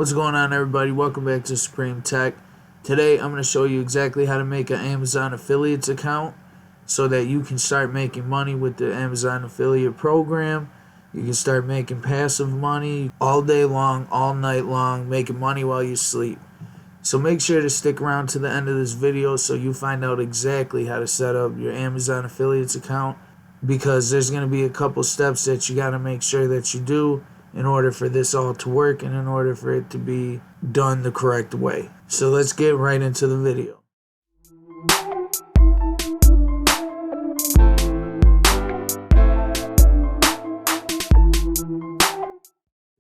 What's going on, everybody? Welcome back to Supreme Tech. Today I'm going to show you exactly how to make an Amazon affiliates account so that you can start making money with the Amazon affiliate program. You can start making passive money all day long, all night long, making money while you sleep. So make sure to stick around to the end of this video so you find out exactly how to set up your Amazon affiliates account, because there's going to be a couple steps that you got to make sure that you do in order for this all to work and in order for it to be done the correct way. So let's get right into the video.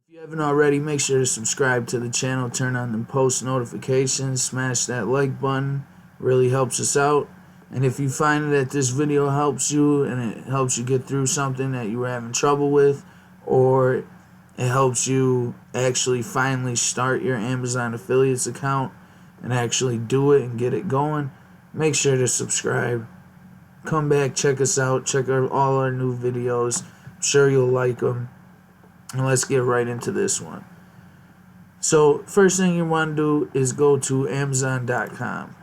If you haven't already, make sure to subscribe to the channel, turn on the post notifications, smash that like button. It really helps us out. And if you find that this video helps you and it helps you get through something that you were having trouble with, or it helps you actually finally start your Amazon affiliates account and actually do it and get it going, make sure to subscribe. Come back, check us out, check out all our new videos. I'm sure you'll like them. And let's get right into this one. So first thing you want to do is go to Amazon.com.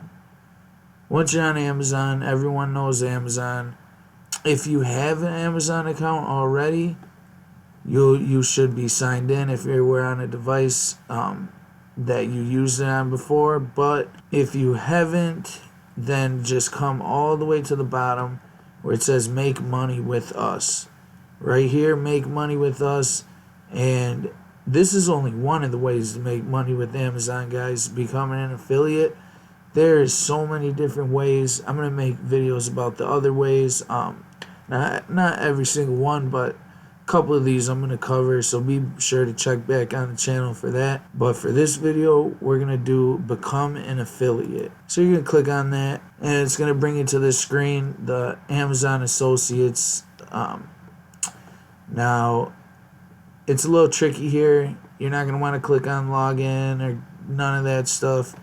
Once you're on Amazon, everyone knows Amazon. If you have an Amazon account already, you should be signed in if you were on a device that you used it on before. But if you haven't, then just come all the way to the bottom where it says make money with us. Right here, make money with us. And this is only one of the ways to make money with Amazon, guys. Becoming an affiliate. There is so many different ways. I'm going to make videos about the other ways. Not every single one, but a couple of these I'm going to cover, so be sure to check back on the channel for that. But for this video, we're going to do become an affiliate. So you're going to click on that, and it's going to bring you to this screen, the Amazon Associates. Now, it's a little tricky here. You're not going to want to click on login or none of that stuff.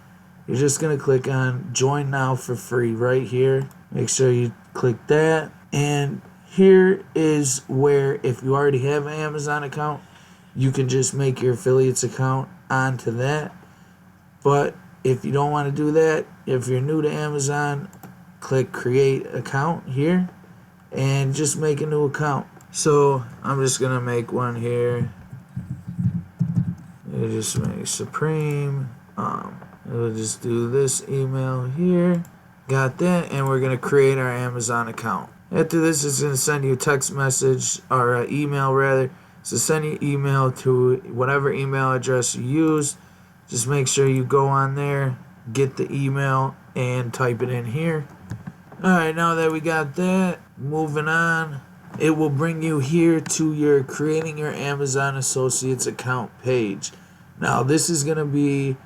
You're just going to click on join now for free right here. Make sure you click that. And here is where, if you already have an Amazon account, you can just make your affiliates account onto that. But if you don't want to do that, if you're new to Amazon, click create account here and just make a new account. So I'm just going to make one here. You just make Supreme. We'll just do this email here. Got that, and we're going to create our Amazon account. After this, it's going to send you a text message, or an email rather. So send your email to whatever email address you use. Just make sure you go on there, get the email, and type it in here. Alright, now that we got that, moving on. It will bring you here to your creating your Amazon Associates account page. Now, this is going to be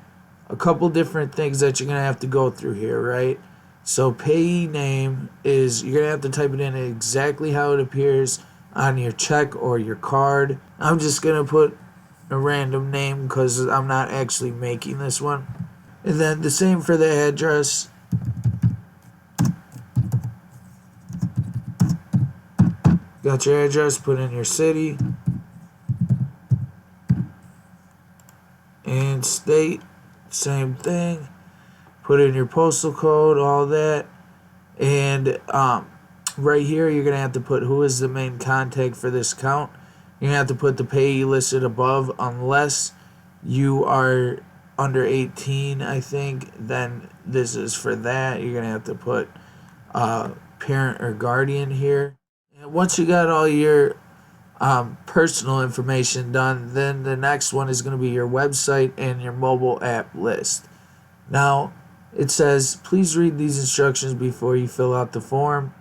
a couple different things that you're going to have to go through here, right? So payee name is, you're going to have to type it in exactly how it appears on your check or your card. I'm just going to put a random name because I'm not actually making this one. And then the same for the address. Got your address, put in your city and state, same thing. Put in your postal code, all that. And right here, you're going to have to put who is the main contact for this account. You're going to have to put the payee listed above, unless you are under 18, I think. Then this is for that. You're going to have to put parent or guardian here. And once you got all your personal information done, then the next one is going to be your website and your mobile app list. Now, it says, please read these instructions before you fill out the form.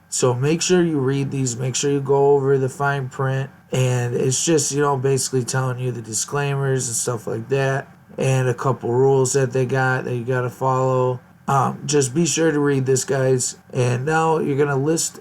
So make sure you read these. Make sure you go over the fine print. And it's just, basically telling you the disclaimers and stuff like that. And a couple rules that they got that you got to follow. Just be sure to read this, guys. And now you're going to list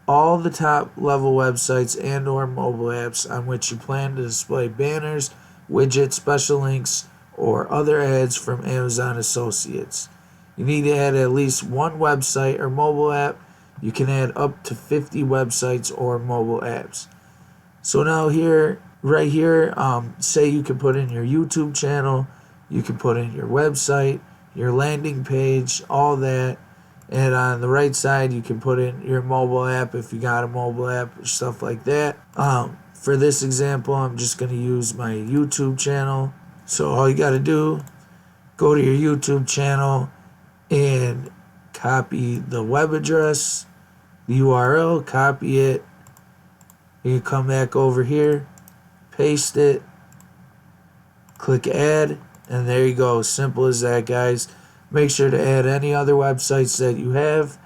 all the top level websites and or mobile apps on which you plan to display banners, widgets, special links, or other ads from Amazon Associates. You need to add at least one website or mobile app. You can add up to 50 websites or mobile apps. So now here right here, say you can put in your YouTube channel, you can put in your website, your landing page, all that. And on the right side, you can put in your mobile app if you got a mobile app or stuff like that. For this example, I'm just going to use my YouTube channel. So all you got to do, go to your YouTube channel and copy the web address, the URL, copy it. You come back over here, paste it, click add, and there you go. Simple as that, guys. Make sure to add any other websites that you have.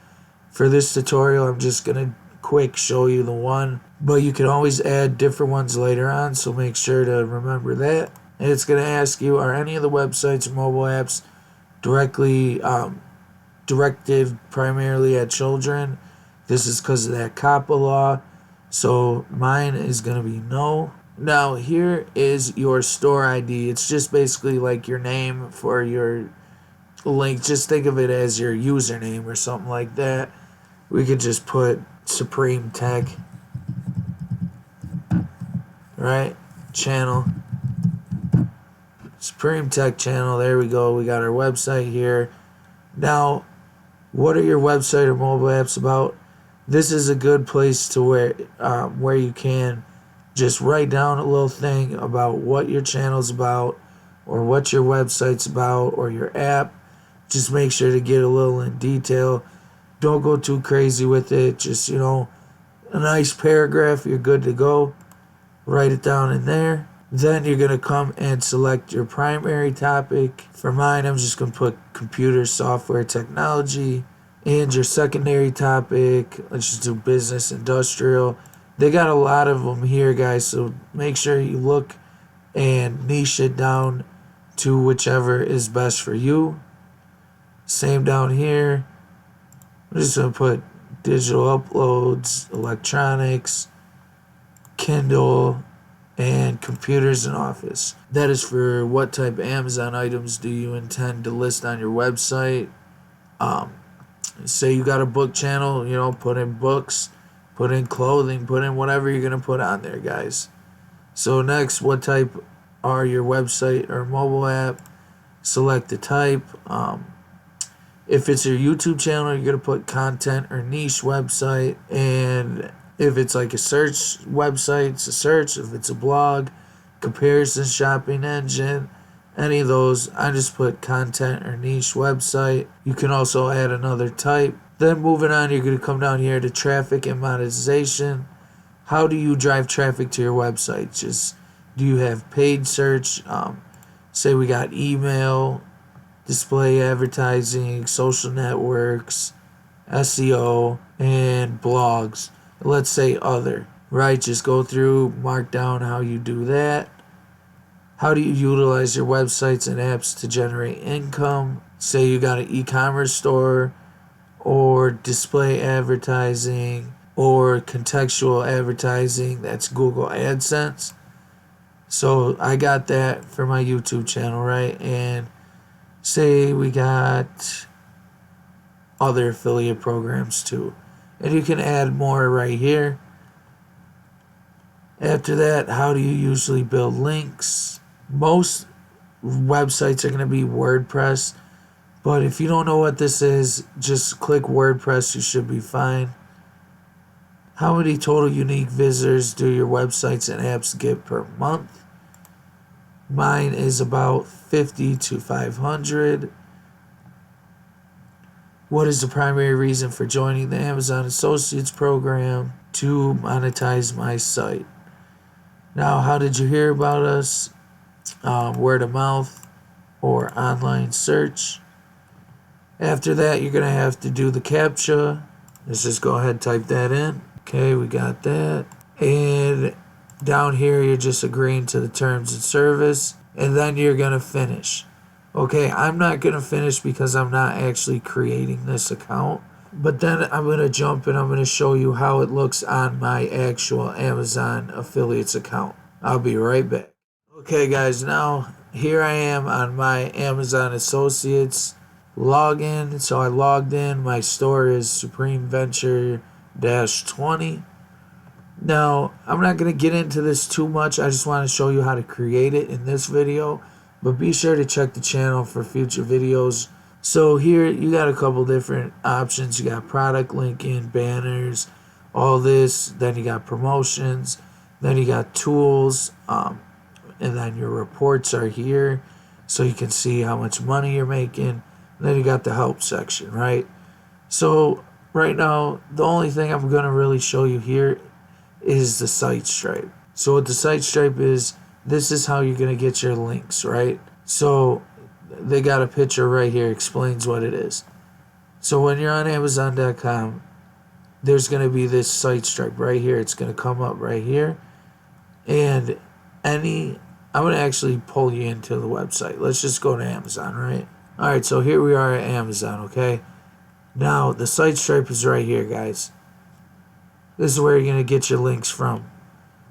For this tutorial, I'm just going to quick show you the one, but you can always add different ones later on, so make sure to remember that. And it's going to ask you, are any of the websites or mobile apps directly directed primarily at children? This is because of that COPPA law, so mine is going to be no. Now here is your store ID. It's just basically like your name for your link. Just think of it as your username or something like that. We could just put Supreme Tech, right? Channel, Supreme Tech channel. There we go. We got our website here. Now, what are your website or mobile apps about? This is a good place to where you can just write down a little thing about what your channel's about, or what your website's about, or your app. Just make sure to get a little in detail. Don't go too crazy with it. Just, a nice paragraph, you're good to go. Write it down in there. Then you're going to come and select your primary topic. For mine, I'm just going to put computer, software, technology. And your secondary topic, let's just do business, industrial. They got a lot of them here, guys, so make sure you look and niche it down to whichever is best for you. Same down here. I'm just going to put digital uploads, electronics, Kindle, and computers and office. That is for what type of Amazon items do you intend to list on your website. Say you got a book channel, put in books, put in clothing, put in whatever you're going to put on there, guys. So next, what type are your website or mobile app? Select the type. If it's your YouTube channel, you're going to put content or niche website. And if it's like a search website, it's a search. If it's a blog, comparison shopping engine, any of those, I just put content or niche website. You can also add another type. Then moving on, you're going to come down here to traffic and monetization. How do you drive traffic to your website? Just, do you have paid search? Say we got email, display advertising, social networks, SEO, and blogs. Let's say other, right? Just go through, mark down how you do that. How do you utilize your websites and apps to generate income? Say you got an e-commerce store, or display advertising, or contextual advertising. That's Google AdSense. So I got that for my YouTube channel, right? And say we got other affiliate programs too. And you can add more right here. After that, how do you usually build links? Most websites are going to be WordPress, but if you don't know what this is, just click WordPress, you should be fine. How many total unique visitors do your websites and apps get per month? Mine is about 50 to 500. What is the primary reason for joining the Amazon Associates program? To monetize my site. Now, how did you hear about us? Word of mouth or online search. After that, you're going to have to do the CAPTCHA. Let's just go ahead and type that in. Okay, we got that. And down here, you're just agreeing to the terms of service. And then you're going to finish. Okay, I'm not going to finish because I'm not actually creating this account. But then I'm going to jump and I'm going to show you how it looks on my actual Amazon affiliates account. I'll be right back. Okay, guys, now here I am on my Amazon Associates login. So I logged in. My store is Supreme Venture -20. Now, I'm not going to get into this too much. I just want to show you how to create it in this video. But be sure to check the channel for future videos. So here you got a couple different options. You got product linking, banners, all this. Then you got promotions. Then you got tools. And then your reports are here. So you can see how much money you're making. And then you got the help section, right? So right now, the only thing I'm going to really show you here is the site stripe. So what the site stripe is, this is how you're going to get your links, right? So they got a picture right here, explains what it is. So when you're on Amazon.com, there's going to be this site stripe right here. It's going to come up right here. And I'm going to actually pull you into the website. Let's just go to Amazon, right? All right, so here we are at Amazon, okay? Now, the site stripe is right here, guys. This is where you're going to get your links from.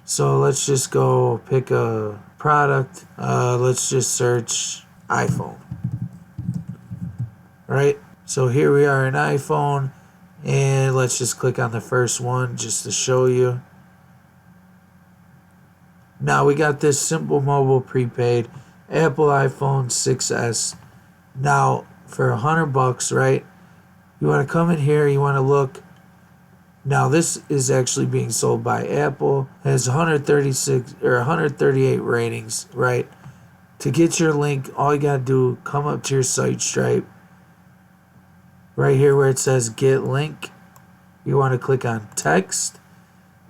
So let's just go pick a product. Let's just search iPhone. Right? So here we are in iPhone. And let's just click on the first one just to show you. Now we got this Simple Mobile prepaid Apple iPhone 6s. Now for $100, right? You want to come in here, you want to look. Now this is actually being sold by Apple. It has 136 or 138 ratings, right? To get your link, all you gotta do, come up to your site stripe. Right here where it says get link, you want to click on text.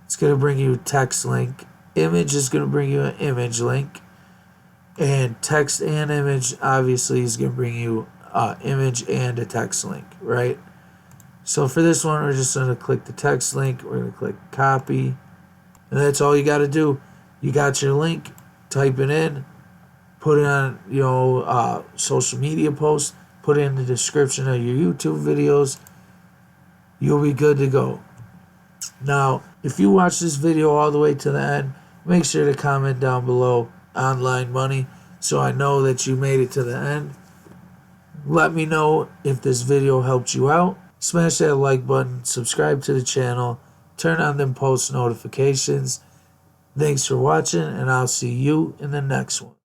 It's gonna bring you text link. Image is gonna bring you an image link. And text and image obviously is gonna bring you image and a text link, right? So for this one, we're just going to click the text link. We're going to click copy. And that's all you got to do. You got your link. Type it in. Put it on, social media posts. Put it in the description of your YouTube videos. You'll be good to go. Now, if you watch this video all the way to the end, make sure to comment down below online money so I know that you made it to the end. Let me know if this video helped you out. Smash that like button, subscribe to the channel, turn on them post notifications. Thanks for watching, and I'll see you in the next one.